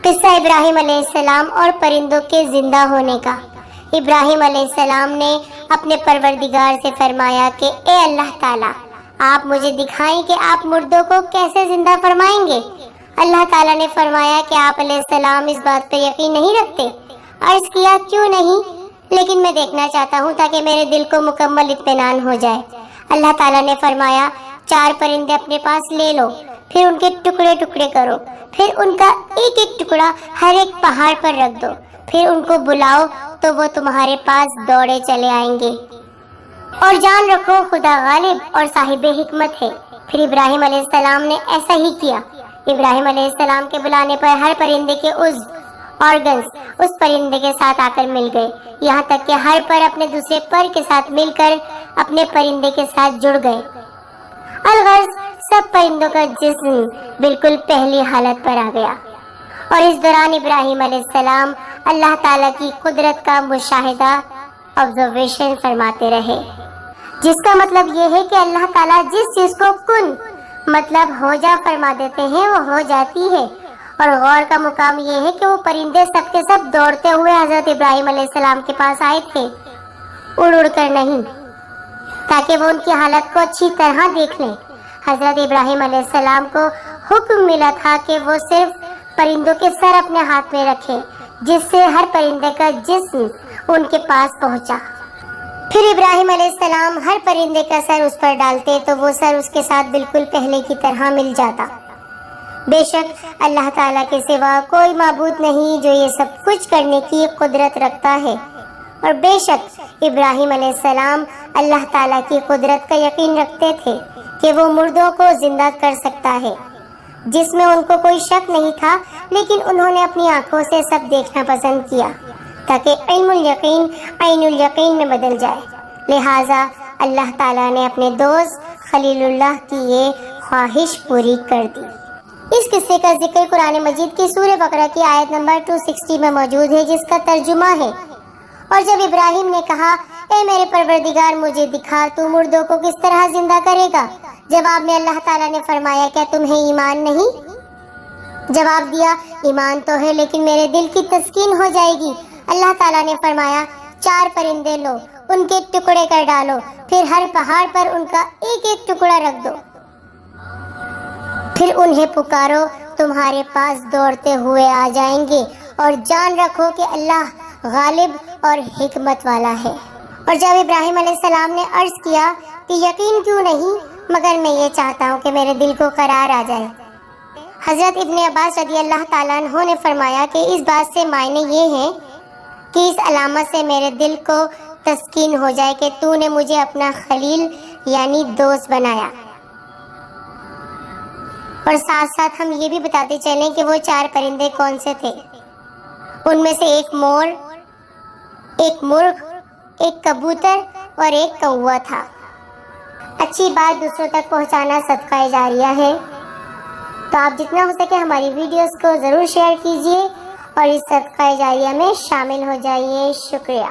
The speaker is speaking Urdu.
قصہ ابراہیم علیہ السلام اور پرندوں کے زندہ ہونے کا۔ ابراہیم علیہ السلام نے اپنے پروردگار سے فرمایا کہ اے اللہ تعالیٰ، آپ مجھے دکھائیں کہ آپ مردوں کو کیسے زندہ فرمائیں گے۔ اللہ تعالیٰ نے فرمایا کہ آپ علیہ السلام اس بات پر یقین نہیں رکھتے۔ عرض کیا کیوں نہیں؟ لیکن میں دیکھنا چاہتا ہوں تاکہ میرے دل کو مکمل اطمینان ہو جائے۔ اللہ تعالیٰ نے فرمایا 4 پرندے اپنے پاس لے لو، پھر ان کے ٹکڑے ٹکڑے کرو، پھر ان کا ایک ایک ٹکڑا ہر ایک پہاڑ پر رکھ دو، پھر ان کو بلاؤ تو وہ تمہارے پاس دوڑے چلے آئیں گے۔ اور جان رکھو خدا غالب اور صاحب حکمت ہے۔ پھر ابراہیم علیہ السلام نے ایسا ہی کیا۔ ابراہیم علیہ السلام کے بلانے پر ہر پرندے کے آرگنز اس پرندے کے ساتھ آ کر مل گئے، یہاں تک کہ ہر پر اپنے دوسرے پر کے ساتھ مل کر اپنے پرندے کے ساتھ جڑ گئے۔ الغرض سب پرندوں کا جسم بالکل پہلی حالت پر آ گیا، اور اس دوران ابراہیم علیہ السلام اللہ تعالیٰ کی قدرت کا مشاہدہ آبزرویشن فرماتے رہے، جس کا مطلب یہ ہے کہ اللہ تعالیٰ جس چیز کو کن مطلب ہو جا فرما دیتے ہیں وہ ہو جاتی ہے۔ اور غور کا مقام یہ ہے کہ وہ پرندے سب کے سب دوڑتے ہوئے حضرت ابراہیم علیہ السلام کے پاس آئے تھے، اڑ اڑ کر نہیں، تاکہ وہ ان کی حالت کو اچھی طرح دیکھ لیں۔ حضرت ابراہیم علیہ السلام کو حکم ملا تھا کہ وہ صرف پرندوں کے سر اپنے ہاتھ میں رکھیں، جس سے ہر پرندے کا جسم ان کے پاس پہنچا۔ پھر ابراہیم علیہ السلام ہر پرندے کا سر اس پر ڈالتے تو وہ سر اس کے ساتھ بالکل پہلے کی طرح مل جاتا۔ بے شک اللہ تعالیٰ کے سوا کوئی معبود نہیں جو یہ سب کچھ کرنے کی قدرت رکھتا ہے، اور بے شک ابراہیم علیہ السلام اللہ تعالیٰ کی قدرت کا یقین رکھتے تھے کہ وہ مردوں کو زندہ کر سکتا ہے، جس میں ان کو کوئی شک نہیں تھا، لیکن انہوں نے اپنی آنکھوں سے سب دیکھنا پسند کیا تاکہ علم الیقین عین الیقین میں بدل جائے۔ لہٰذا اللہ تعالیٰ نے اپنے دوست خلیل اللہ کی یہ خواہش پوری کر دی۔ اس قصے کا ذکر قرآن مجید کی سورہ بقرہ کی آیت نمبر 260 میں موجود ہے، جس کا ترجمہ ہے، اور جب ابراہیم نے کہا اے میرے پروردگار مجھے دکھا تو مردوں کو کس طرح زندہ کرے گا، جواب میں اللہ تعالیٰ نے فرمایا کیا تمہیں ایمان نہیں؟ جواب دیا ایمان تو ہے لیکن میرے دل کی تسکین ہو جائے گی۔ اللہ تعالیٰ نے فرمایا 4 پرندے لو، ان کے ٹکڑے کر ڈالو، پھر ہر پہاڑ پر ان کا ایک ایک ٹکڑا رکھ دو، پھر انہیں پکارو تمہارے پاس دوڑتے ہوئے آ جائیں گے، اور جان رکھو کہ اللہ غالب اور حکمت والا ہے۔ اور جب ابراہیم علیہ السلام نے عرض کیا کہ یقین کیوں نہیں مگر میں یہ چاہتا ہوں کہ میرے دل کو قرار آ جائے، حضرت ابن عباس رضی اللہ تعالیٰ عنہ نے فرمایا کہ اس بات سے معنی یہ ہے کہ اس علامت سے میرے دل کو تسکین ہو جائے کہ تو نے مجھے اپنا خلیل یعنی دوست بنایا۔ اور ساتھ ساتھ ہم یہ بھی بتاتے چلیں کہ وہ 4 پرندے کون سے تھے۔ ان میں سے ایک مور، ایک مرغ، ایک کبوتر اور ایک کوا تھا۔ اچھی بات دوسروں تک پہنچانا صدقہ جاریہ ہے، تو آپ جتنا ہو سکے ہماری ویڈیوز کو ضرور شیئر کیجیے اور اس صدقہ جاریہ میں شامل ہو جائیے۔ شکریہ۔